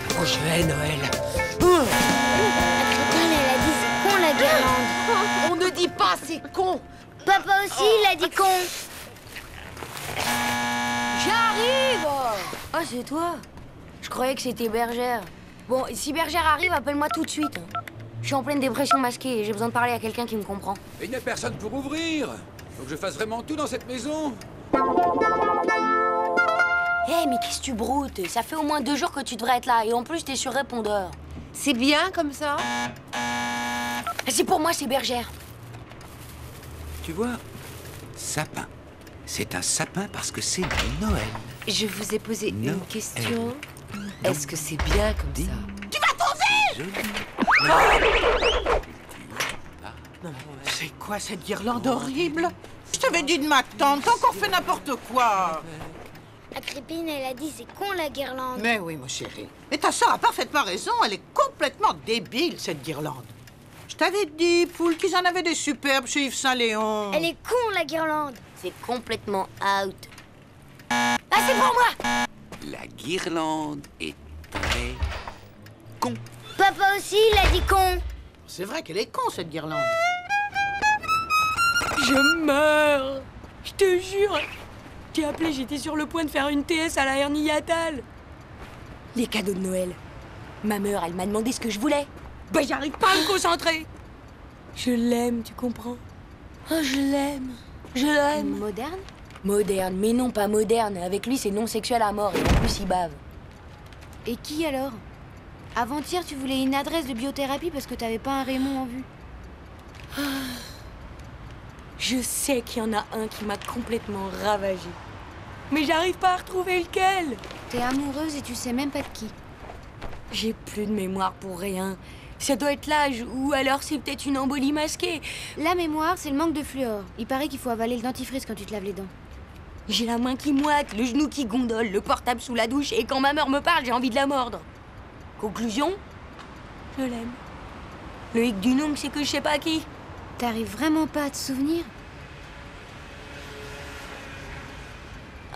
Prochain Noël. Elle a dit c'est con la guirlande. On ne dit pas c'est con. Papa aussi, il a dit con. J'arrive. Ah, c'est toi. Je croyais que c'était Bergère. Bon, si Bergère arrive, appelle-moi tout de suite. Je suis en pleine dépression masquée et j'ai besoin de parler à quelqu'un qui me comprend. Et il n'y a personne pour ouvrir. Faut que je fasse vraiment tout dans cette maison. Hé, mais qu'est-ce que tu broutes? Ça fait au moins 2 jours que tu devrais être là et en plus t'es sur répondeur. C'est bien comme ça. C'est pour moi, c'est Bergère. Tu vois, sapin. C'est un sapin parce que c'est Noël. Je vous ai posé une Noël. question. Est-ce que c'est bien comme ça? Tu vas tomber. C'est quoi cette guirlande horrible? Je t'avais dit de m'attendre, t'as encore fait n'importe quoi. Agrippine, elle a dit c'est con la guirlande. Mais oui, mon chéri. Et ta soeur a parfaitement raison, elle est complètement débile, cette guirlande. Je t'avais dit, Poule, qu'ils en avaient des superbes chez Yves Saint Léon. Elle est con la guirlande. C'est complètement out. Ah, c'est pour moi! La guirlande est très con. Papa aussi, il a dit con. C'est vrai qu'elle est con, cette guirlande. Je meurs! Je te jure! J'ai appelé, j'étais sur le point de faire une TS à la hernie hiatale. Les cadeaux de Noël. Ma mère, elle m'a demandé ce que je voulais. Bah, j'arrive pas à me concentrer. Je l'aime, tu comprends? Oh, je l'aime. Je l'aime. Moderne? Moderne, mais non pas moderne. Avec lui, c'est non sexuel à mort et en plus, il bave. Et qui alors? Avant-hier, tu voulais une adresse de biothérapie parce que t'avais pas un Raymond en vue. Je sais qu'il y en a un qui m'a complètement ravagée. Mais j'arrive pas à retrouver lequel. T'es amoureuse et tu sais même pas de qui. J'ai plus de mémoire pour rien. Ça doit être l'âge, ou alors c'est peut-être une embolie masquée. La mémoire, c'est le manque de fluor. Il paraît qu'il faut avaler le dentifrice quand tu te laves les dents. J'ai la main qui moite, le genou qui gondole, le portable sous la douche, et quand ma mère me parle, j'ai envie de la mordre. Conclusion, je l'aime. Le hic du nom, c'est que je sais pas qui. T'arrives vraiment pas à te souvenir?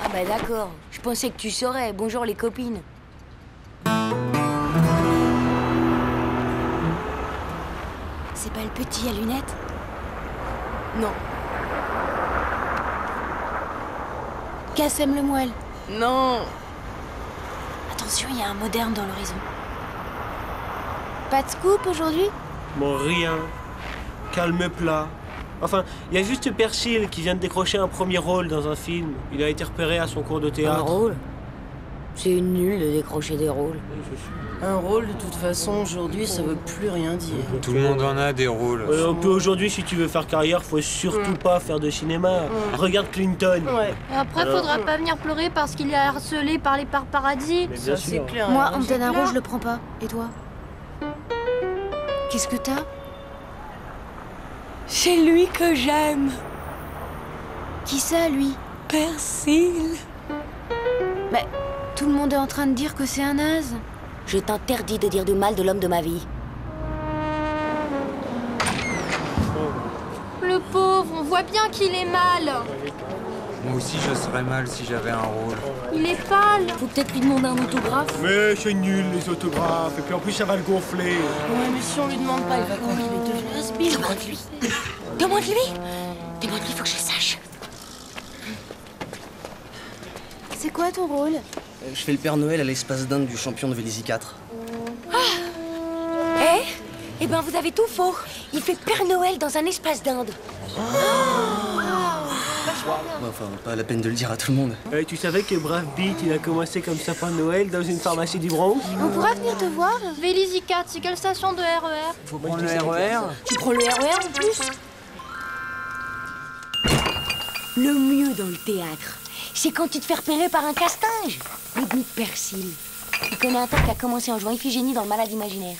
Ah bah d'accord, je pensais que tu saurais. Bonjour les copines. C'est pas le petit à lunettes? Non. Kassem le moelle. Non. Attention, il y a un moderne dans l'horizon. Pas de scoop aujourd'hui? Bon, rien. Calme plat. Enfin, il y a juste Persil qui vient de décrocher un premier rôle dans un film. Il a été repéré à son cours de Un théâtre. rôle? C'est nul de décrocher des rôles. Un rôle, de toute façon, aujourd'hui, ça veut plus rien dire. Tout le monde en a des rôles. Puis aujourd'hui, si tu veux faire carrière, faut surtout pas faire de cinéma. Regarde Clinton. Ouais. Et après, faudra pas venir pleurer parce qu'il est harcelé par les paradis. Mais bien Ça, sûr. c'est clair. Moi, hein, on me c'est donne un clair. rôle, je le prends pas. Et toi? Qu'est-ce que t'as? C'est lui que j'aime. Qui ça, lui? Persil. Bah, tout le monde est en train de dire que c'est un naze. Je t'interdis de dire du mal de l'homme de ma vie. Le pauvre, on voit bien qu'il est mal. Moi aussi, je serais mal si j'avais un rôle. Il est pâle. Faut peut-être lui demander un autographe. Mais c'est nul les autographes. Et puis en plus, ça va le gonfler. Ouais, mais si on lui demande pas, il va croire qu'il est devenu un sbire. Demande-lui. Demande-lui. Demande-lui, faut que je le sache. C'est quoi ton rôle? Je fais le Père Noël à l'espace d'Inde du champion de Vélizy 4. Eh ben, vous avez tout faux. Il fait Père Noël dans un espace d'Inde. Ouais, enfin, pas la peine de le dire à tout le monde. Tu savais que Brave Beat, il a commencé comme sapin de Noël dans une pharmacie du Bronx? On pourra venir te voir? Vélizy 4, c'est quelle station de RER? Faut prendre le RER. Tu prends le RER en plus? Le mieux dans le théâtre, c'est quand tu te fais repérer par un castinge. Le goût de Persil. Il connaît un tas qui a commencé en jouant Iphigénie dans le Malade imaginaire.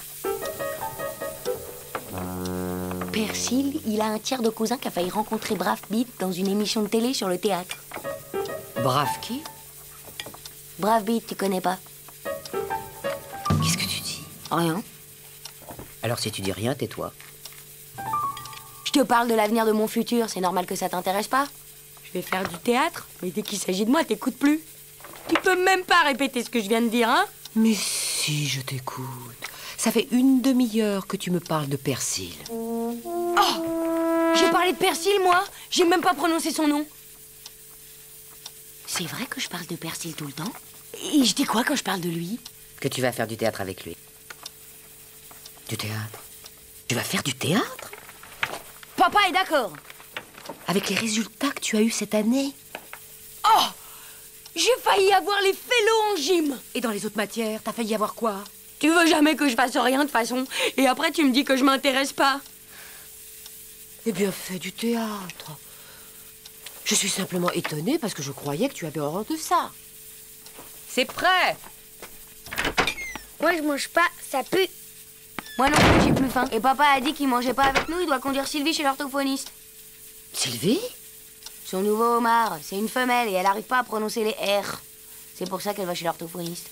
Persil, il a un tiers de cousin qui a failli rencontrer Brave Beat dans une émission de télé sur le théâtre. Brave qui? Brave Beat, tu connais pas? Qu'est-ce que tu dis? Rien. Alors si tu dis rien, tais-toi. Je te parle de l'avenir de mon futur, c'est normal que ça t'intéresse pas. Je vais faire du théâtre, mais dès qu'il s'agit de moi, t'écoutes plus. Tu peux même pas répéter ce que je viens de dire, hein? Mais si, je t'écoute. Ça fait une demi-heure que tu me parles de Persil. Oh! J'ai parlé de Persil, moi? J'ai même pas prononcé son nom. C'est vrai que je parle de Persil tout le temps? Et je dis quoi quand je parle de lui? Que tu vas faire du théâtre avec lui. Du théâtre? Tu vas faire du théâtre? Papa est d'accord. Avec les résultats que tu as eus cette année? Oh! J'ai failli avoir les félos en gym. Et dans les autres matières, t'as failli avoir quoi? Tu veux jamais que je fasse rien de toute façon. Et après, tu me dis que je m'intéresse pas. Eh bien, fais du théâtre. Je suis simplement étonnée parce que je croyais que tu avais horreur de ça. C'est prêt? Moi, je mange pas, ça pue. Moi non plus, j'ai plus faim. Et papa a dit qu'il mangeait pas avec nous, il doit conduire Sylvie chez l'orthophoniste. Sylvie? Son nouveau homard, c'est une femelle et elle arrive pas à prononcer les R. C'est pour ça qu'elle va chez l'orthophoniste.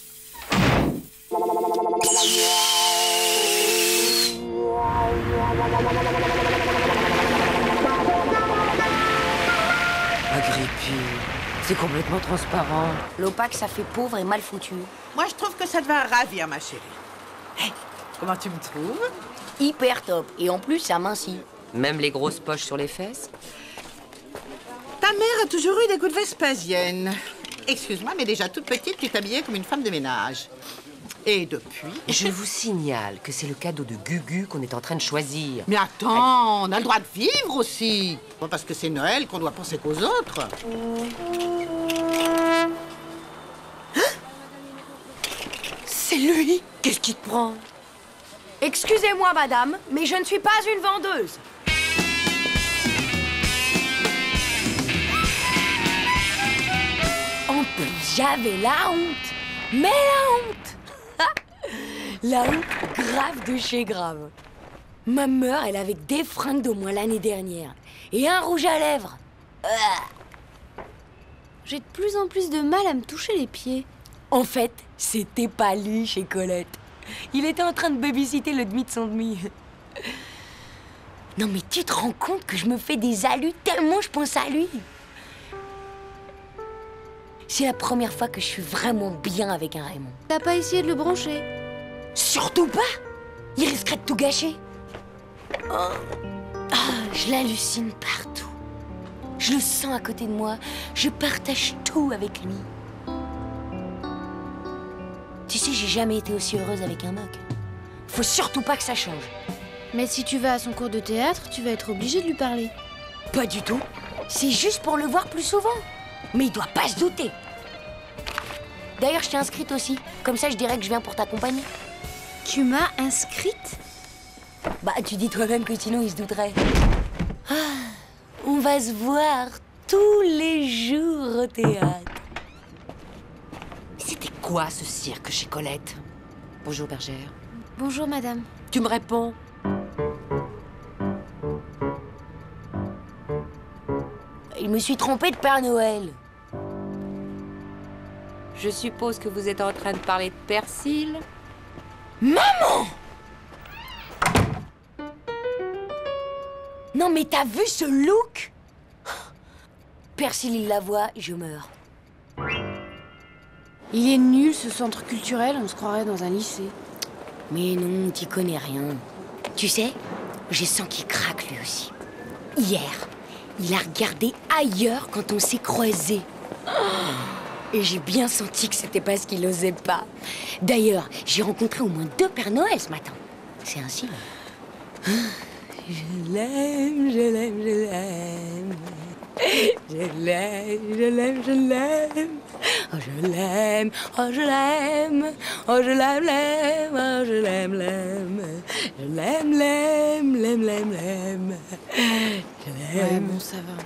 Agrippi, c'est complètement transparent. L'opaque, ça fait pauvre et mal foutu. Moi, je trouve que ça te va ravir, ma chérie. Hé, comment tu me trouves? Hyper top. Et en plus, ça mincit. Même les grosses poches sur les fesses? Ta mère a toujours eu des goûts de Vespasienne. Excuse-moi, mais déjà toute petite, tu t'habillais comme une femme de ménage. Et depuis... Je vous signale que c'est le cadeau de Gugu qu'on est en train de choisir. Mais attends, on a le droit de vivre aussi. Bon, parce que c'est Noël qu'on doit penser qu'aux autres. C'est lui. Qu'est-ce qui te prend? Excusez-moi, madame, mais je ne suis pas une vendeuse. En plus, j'avais la honte. Mais la honte. La honte grave de chez grave. Ma mère, elle avait des fringues de moi l'année dernière. Et un rouge à lèvres. J'ai de plus en plus de mal à me toucher les pieds. En fait, c'était pas lui chez Colette. Il était en train de babysitter le demi de son demi. Non mais tu te rends compte que je me fais des alus tellement je pense à lui. C'est la première fois que je suis vraiment bien avec un Raymond. T'as pas essayé de le brancher? Surtout pas. Il risquerait de tout gâcher. Oh. Ah, je l'hallucine partout. Je le sens à côté de moi. Je partage tout avec lui. Tu sais, j'ai jamais été aussi heureuse avec un mec. Faut surtout pas que ça change. Mais si tu vas à son cours de théâtre, tu vas être obligé de lui parler. Pas du tout. C'est juste pour le voir plus souvent. Mais il doit pas se douter. D'ailleurs, je t'ai inscrite aussi. Comme ça, je dirais que je viens pour t'accompagner. Tu m'as inscrite? Bah, tu dis toi-même que sinon, il se douterait. Ah, on va se voir tous les jours au théâtre. C'était quoi ce cirque chez Colette? Bonjour, bergère. Bonjour, madame. Tu me réponds? Il me suis trompée de Père Noël. Je suppose que vous êtes en train de parler de Persil? Maman! Non mais t'as vu ce look? Persil, il la voit, je meurs. Il est nul, ce centre culturel, on se croirait dans un lycée. Mais non, t'y connais rien. Tu sais, j'ai senti qu'il craque lui aussi. Hier, il a regardé ailleurs quand on s'est croisés. Et j'ai bien senti que c'était parce qu'il osait pas. D'ailleurs, j'ai rencontré au moins 2 Pères Noël ce matin. C'est un signe. Je l'aime, je l'aime, je l'aime. Je l'aime, je l'aime, je l'aime. Oh, je l'aime, oh, je l'aime. Oh, je l'aime, l'aime, oh, je l'aime, l'aime. Je l'aime, l'aime, l'aime, l'aime, l'aime. Je Ouais, l'aime. bon, ça va.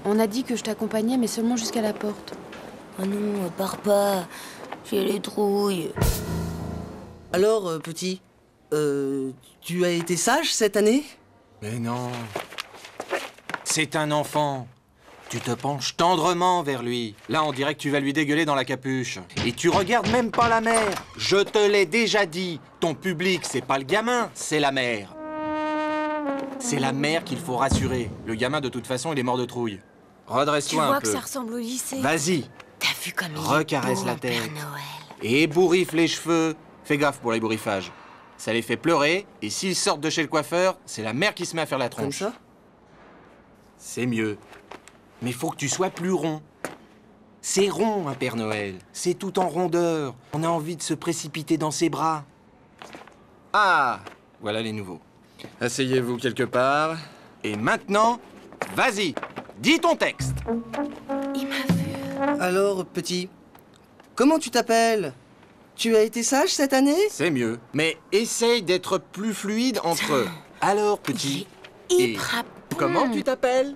On a dit que je t'accompagnais, mais seulement jusqu'à la porte. Oh non, pars pas. J'ai les trouilles. Alors, petit, tu as été sage cette année? Mais non. C'est un enfant. Tu te penches tendrement vers lui. Là, on dirait que tu vas lui dégueuler dans la capuche. Et tu regardes même pas la mère. Je te l'ai déjà dit. Ton public, c'est pas le gamin, c'est la mère. C'est la mère qu'il faut rassurer. Le gamin, de toute façon, il est mort de trouille. Tu Redresse-toi un vois que peu. ça ressemble au lycée. Vas-y, T'as vu comme il est Recaresse beau, la un Père tête. Noël. Et ébouriffe les cheveux. Fais gaffe pour l'ébouriffage. Ça les fait pleurer, et s'ils sortent de chez le coiffeur, c'est la mère qui se met à faire la Comme tronche. ça? C'est mieux. Mais faut que tu sois plus rond. C'est rond, un Père Noël. C'est tout en rondeur. On a envie de se précipiter dans ses bras. Ah, voilà les nouveaux. Asseyez-vous quelque part. Et maintenant, vas-y, dis ton texte. Il m'a vu. Alors, petit, comment tu t'appelles? Tu as été sage cette année? C'est mieux. Mais essaye d'être plus fluide entre eux. Alors, petit. Et comment tu t'appelles?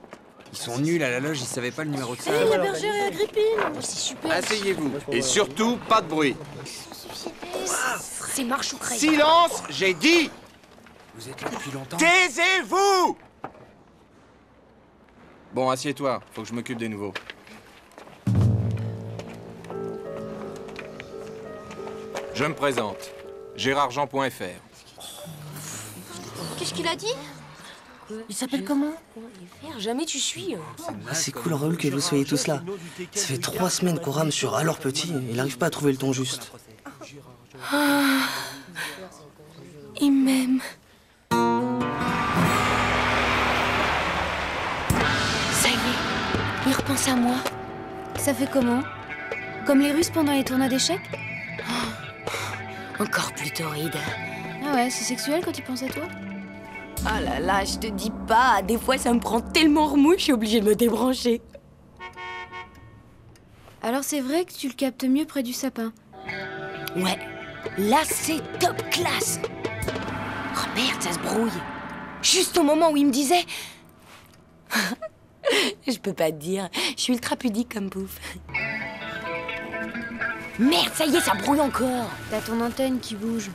Ils sont nuls à la loge, ils savaient pas le numéro de salle. Hé, la bergère et Agrippine. Oh, c'est super. Asseyez-vous. Et surtout, pas de bruit. C'est marche ou crève. Silence, j'ai dit. Vous êtes là depuis longtemps? Taisez-vous! Bon, assieds-toi. Faut que je m'occupe des nouveaux. Je me présente. GérardJean.fr. Qu'est-ce qu'il a dit? Il s'appelle comment? Jamais tu suis. Ah, c'est cool, Raoul, que vous soyez tous là. Ça fait 3 semaines qu'on rame sur Alors Petit, il n'arrive pas à trouver le ton juste. Il m'aime. Ça y est, il repense à moi. Ça fait comment? Comme les Russes pendant les tournois d'échecs? Encore plus torride. Ah ouais, c'est sexuel quand tu penses à toi? Ah là là, je te dis pas, des fois ça me prend tellement remous, je suis obligée de me débrancher. Alors c'est vrai que tu le captes mieux près du sapin. Ouais, là c'est top classe. Oh merde, ça se brouille. Juste au moment où il me disait... Je peux pas te dire, je suis ultra pudique comme bouffe. Merde, ça y est, ça brouille encore. T'as ton antenne qui bouge.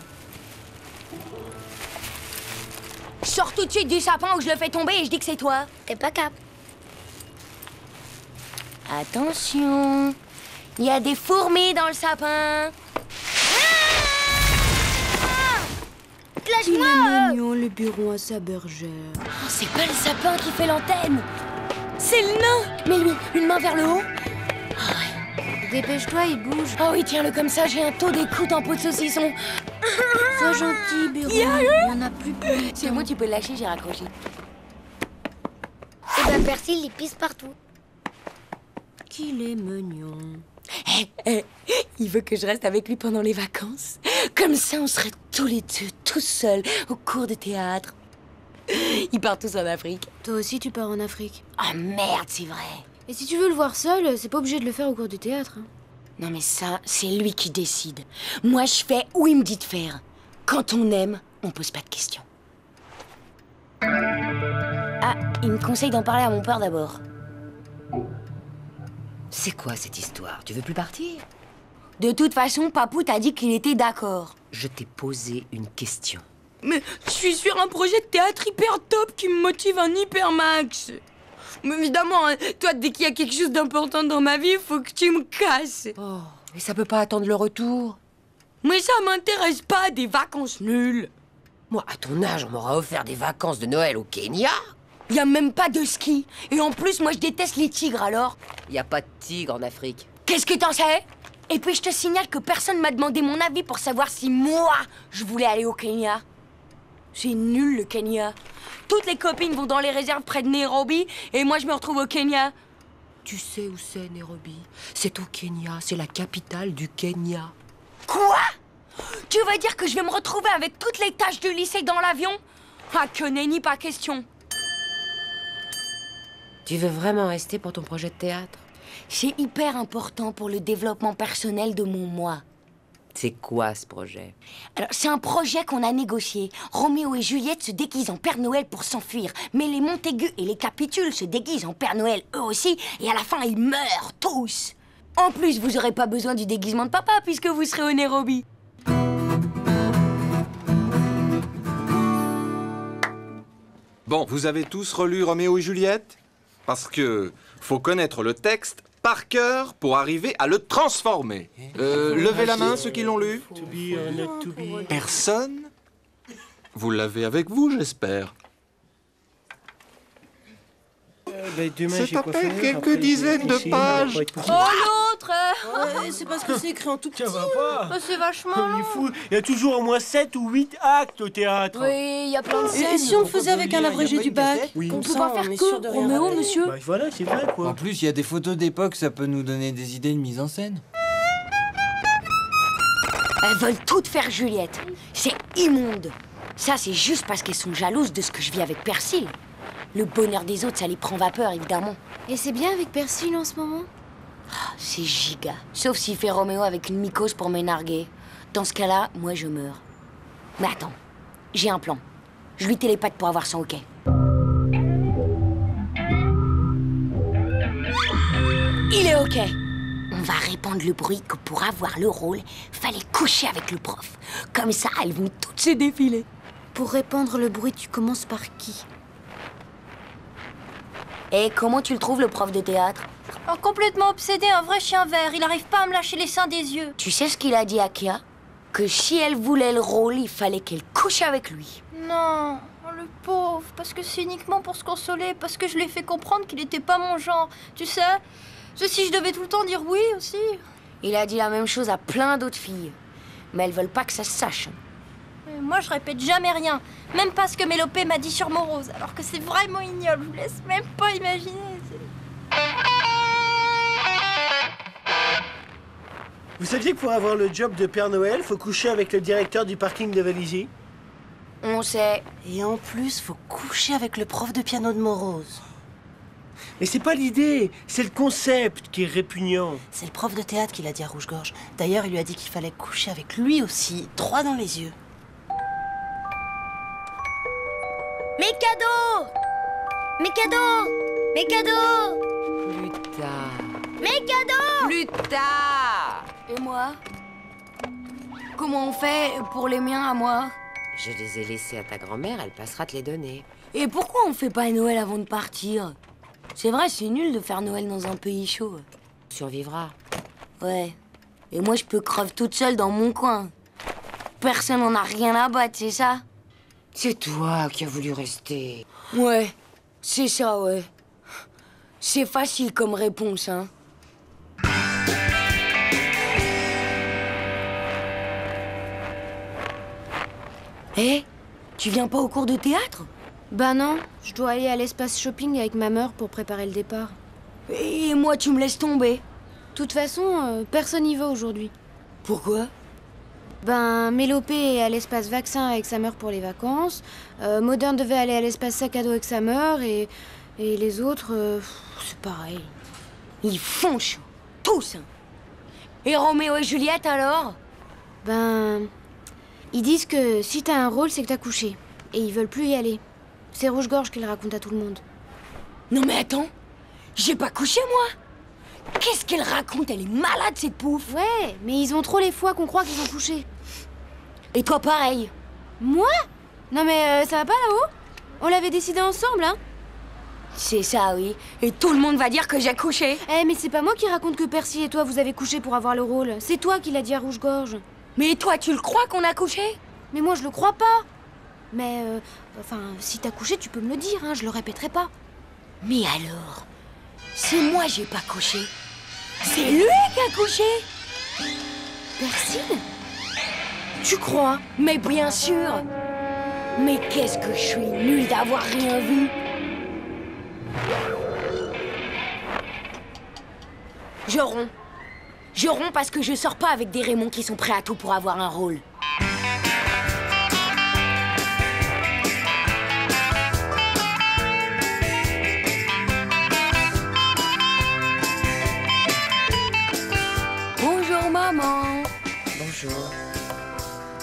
Je sors tout de suite du sapin où je le fais tomber et je dis que c'est toi. T'es pas cap. Attention, il y a des fourmis dans le sapin. Il est mignon, le bureau à sa bergère. Oh, c'est pas le sapin qui fait l'antenne, c'est le nain. Mais lui, une main vers le haut. Dépêche-toi, il bouge. Oh oui, tiens-le comme ça, j'ai un taux d'écoute en pot de saucisson. Sois gentil, bureau. Il y en a plus. C'est moi, tu peux le lâcher, j'ai raccroché. Et ben Persil, il pisse partout. Qu'il est mignon. Il veut que je reste avec lui pendant les vacances. Comme ça, on serait tous les deux, tout seuls, au cours de théâtre. Ils partent tous en Afrique. Toi aussi, tu pars en Afrique. Ah merde, c'est vrai. Et si tu veux le voir seul, c'est pas obligé de le faire au cours du théâtre. Hein. Non mais ça, c'est lui qui décide. Moi, je fais où il me dit de faire. Quand on aime, on pose pas de questions. Ah, il me conseille d'en parler à mon père d'abord. C'est quoi cette histoire? Tu veux plus partir? De toute façon, Papou t'a dit qu'il était d'accord. Je t'ai posé une question. Mais je suis sur un projet de théâtre hyper top qui me motive un hyper max. Mais évidemment, hein, toi, dès qu'il y a quelque chose d'important dans ma vie, faut que tu me casses. Oh, et ça peut pas attendre le retour? Mais ça m'intéresse pas, des vacances nulles. Moi, à ton âge, on m'aura offert des vacances de Noël au Kenya. Y a même pas de ski. Et en plus, moi, je déteste les tigres, alors. Y a pas de tigre en Afrique. Qu'est-ce que t'en sais? Et puis, je te signale que personne m'a demandé mon avis pour savoir si moi, je voulais aller au Kenya. C'est nul, le Kenya. Toutes les copines vont dans les réserves près de Nairobi, et moi, je me retrouve au Kenya. Tu sais où c'est, Nairobi? C'est au Kenya, c'est la capitale du Kenya. Quoi? Tu vas dire que je vais me retrouver avec toutes les tâches du lycée dans l'avion? Ah, que nenni, pas question. Tu veux vraiment rester pour ton projet de théâtre? C'est hyper important pour le développement personnel de mon moi. C'est quoi ce projet? Alors, c'est un projet qu'on a négocié. Roméo et Juliette se déguisent en Père Noël pour s'enfuir. Mais les Montaigu et les Capitules se déguisent en Père Noël eux aussi. Et à la fin, ils meurent tous. En plus, vous aurez pas besoin du déguisement de papa puisque vous serez au Nairobi. Bon, vous avez tous relu Roméo et Juliette? Parce que faut connaître le texte par cœur pour arriver à le transformer. Levez la main, ceux qui l'ont lu. To be or not to be. Personne? Vous l'avez avec vous, j'espère. Demain, Ça j'ai quoi t'appelle faire, quelques après, dizaines de piscine, pages. ça va pas être Oh, possible. l'autre C'est parce que c'est écrit en tout petit. Ça va pas. Oh, c'est vachement Il est long. fou. Il y a toujours au moins 7 ou 8 actes au théâtre. Oui, il y a plein de Et scènes. si on le faisait avec un abrégé du bac? Oui. On Comme peut ça, pas on faire est sûr de que rien Roméo, rater. monsieur. Bah voilà, c'est vrai quoi. En plus, il y a des photos d'époque, ça peut nous donner des idées de mise en scène. Elles veulent toutes faire Juliette. C'est immonde. Ça, c'est juste parce qu'elles sont jalouses de ce que je vis avec Persil. Le bonheur des autres, ça les prend vapeur, évidemment. Et c'est bien avec Persil en ce moment? C'est giga. Sauf s'il fait Roméo avec une mycose pour me narguer. Dans ce cas-là, moi, je meurs. Mais attends, j'ai un plan. Je lui télépathe pour avoir son OK. Il est OK. On va répandre le bruit que pour avoir le rôle, fallait coucher avec le prof. Comme ça, elles vont toutes se défiler. Pour répandre le bruit, tu commences par qui? Et comment tu le trouves, le prof de théâtre? Oh, complètement obsédé, un vrai chien vert. Il arrive pas à me lâcher les seins des yeux. Tu sais ce qu'il a dit à Kia? Que si elle voulait le rôle, il fallait qu'elle couche avec lui. Non, oh, le pauvre. Parce que c'est uniquement pour se consoler. Parce que je lui ai fait comprendre qu'il était pas mon genre. Tu sais, si je devais tout le temps dire oui aussi. Il a dit la même chose à plein d'autres filles. Mais elles veulent pas que ça se sache. Mais moi, je répète jamais rien. Même pas ce que Mélopée m'a dit sur Morose. Alors que c'est vraiment ignoble. Je vous laisse même pas imaginer. Vous saviez que pour avoir le job de Père Noël, faut coucher avec le directeur du parking de Vélizy? On sait. Et en plus, faut coucher avec le prof de piano de Morose. Mais c'est pas l'idée, c'est le concept qui est répugnant. C'est le prof de théâtre qui l'a dit à Rouge-Gorge. D'ailleurs, il lui a dit qu'il fallait coucher avec lui aussi, droit dans les yeux. Mes cadeaux! Mes cadeaux! Mes cadeaux! Plus tard. Mes cadeaux! Plus tard. Et moi? Comment on fait pour les miens à moi? Je les ai laissés à ta grand-mère, elle passera te les donner. Et pourquoi on fait pas Noël avant de partir? C'est vrai, c'est nul de faire Noël dans un pays chaud. Tu survivras. Ouais. Et moi, je peux crever toute seule dans mon coin. Personne n'en a rien à battre, c'est ça? C'est toi qui as voulu rester. Ouais, c'est ça, ouais. C'est facile comme réponse, hein. Hé, tu viens pas au cours de théâtre? Bah non, je dois aller à l'espace shopping avec ma mère pour préparer le départ. Et moi, tu me laisses tomber. De toute façon, personne n'y va aujourd'hui. Pourquoi? Ben, Mélopée est à l'espace vaccin avec sa mère pour les vacances. Moderne devait aller à l'espace sac à dos avec sa mère et les autres, c'est pareil. Ils font chaud, tous. Et Roméo et Juliette alors? Ben, ils disent que si t'as un rôle, c'est que t'as couché. Et ils veulent plus y aller. C'est Rouge-Gorge qui le raconte à tout le monde. Non mais attends, j'ai pas couché moi. Qu'est-ce qu'elle raconte? Elle est malade cette pouffe. Ouais, mais ils ont trop les fois qu'on croit qu'ils ont couché. Et toi pareil. Moi? Non mais ça va pas là-haut? On l'avait décidé ensemble, hein? C'est ça, oui. Et tout le monde va dire que j'ai couché. Eh, mais c'est pas moi qui raconte que Percy et toi vous avez couché pour avoir le rôle. C'est toi qui l'as dit à Rouge-Gorge. Mais toi, tu le crois qu'on a couché? Mais moi, je le crois pas. Mais, enfin, si t'as couché, tu peux me le dire, hein, je le répéterai pas. Mais alors, si moi j'ai pas couché, c'est lui qui a couché? Percy? Tu crois? Mais bien sûr. Mais qu'est-ce que je suis nulle d'avoir rien vu. Je romps. Je romps parce que je sors pas avec des Raymond qui sont prêts à tout pour avoir un rôle. Bonjour maman. Bonjour.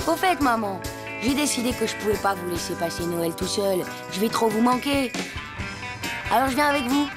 Au fait maman, j'ai décidé que je pouvais pas vous laisser passer Noël tout seul. Je vais trop vous manquer. Alors je viens avec vous.